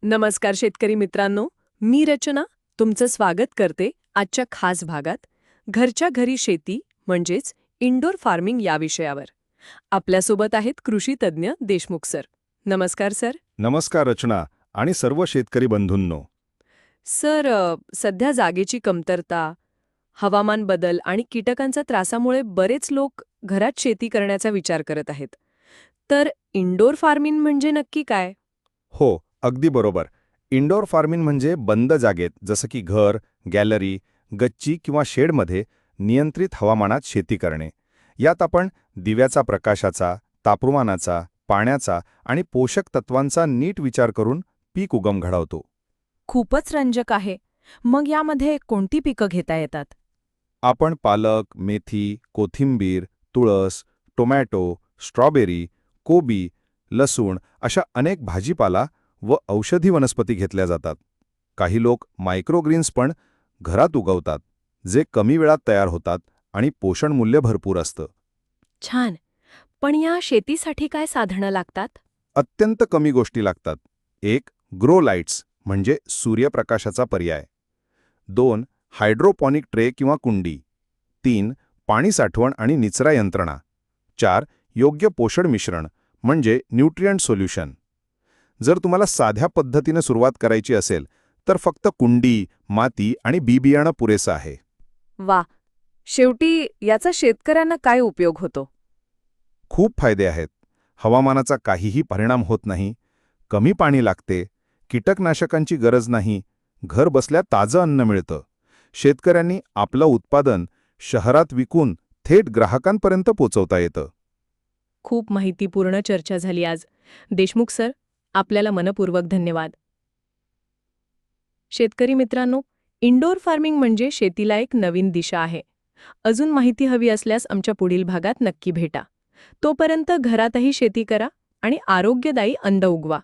नमस्कार शेतकरी मित्रांनो, मी रचना तुमचं स्वागत करते आजच्या खास भागात घरच्या घरी शेती म्हणजेच इंडोर फार्मिंग या विषयावर. आपल्यासोबत आहेत कृषी तज्ज्ञ देशमुख सर. नमस्कार सर. नमस्कार रचना आणि सर्व शेतकरी बंधूंनो. सर, सध्या जागेची कमतरता, हवामान बदल आणि कीटकांच्या त्रासामुळे बरेच लोक घरात शेती करण्याचा विचार करत आहेत. तर इंडोर फार्मिंग म्हणजे नक्की काय? हो, अगदी बरोबर. इंडोर फार्मिंग म्हणजे बंद जागेत जसं की घर, गॅलरी, गच्ची किंवा शेडमध्ये नियंत्रित हवामानात शेती करणे. यात आपण दिव्याचा प्रकाशाचा, तापमानाचा, पाण्याचा आणि पोषक तत्वांचा नीट विचार करून पीक उगम घडवतो. खूपच रंजक आहे. मग यामध्ये कोणती पिकं घेता येतात? आपण पालक, मेथी, कोथिंबीर, तुळस, टोमॅटो, स्ट्रॉबेरी, कोबी, लसूण अशा अनेक भाजीपाला व औषधी वनस्पती घेतल्या जातात. काही लोक मायक्रोग्रीन्स पण घरात उगवतात, जे कमी वेळात तयार होतात आणि पोषण मूल्य भरपूर असतं. छान. पण या शेतीसाठी काय साधनं लागतात? अत्यंत कमी गोष्टी लागतात. 1. ग्रो लाईट्स म्हणजे सूर्यप्रकाशाचा पर्याय. 2. हायड्रोपॉनिक ट्रे किंवा कुंडी. 3. पाणी साठवण आणि निचरा यंत्रणा. 4. योग्य पोषण मिश्रण म्हणजे न्यूट्रिएंट सोल्युशन. जर तुम्हाला साध्या पद्धतीने सुरुवात करायची असेल तर फक्त कुंडी, माती आणि बी-बियाणं पुरेसं आहे. वा, शेवटी याचा शेतकऱ्यांना काय उपयोग होतो? खूप फायदे आहेत. हवामानाचा काहीही परिणाम होत नाही, कमी पाणी लागते, कीटकनाशकांची गरज नाही, घर बसल्या ताजं अन्न मिळतं. शेतकऱ्यांनी आपलं उत्पादन शहरात विकून थेट ग्राहकांपर्यंत पोचवता येतं. खूप माहितीपूर्ण चर्चा झाली आज. देशमुख सर, आपल्याला मनपूर्वक धन्यवाद. शेतकरी मित्रांनो, इंडोर फार्मिंग म्हणजे शेतीला एक नवीन दिशा आहे. अजून माहिती हवी असल्यास आमच्या पुढील भागात नक्की भेटा. तोपर्यंत घरातही शेती करा आणि आरोग्यदायी अन्न उगवा.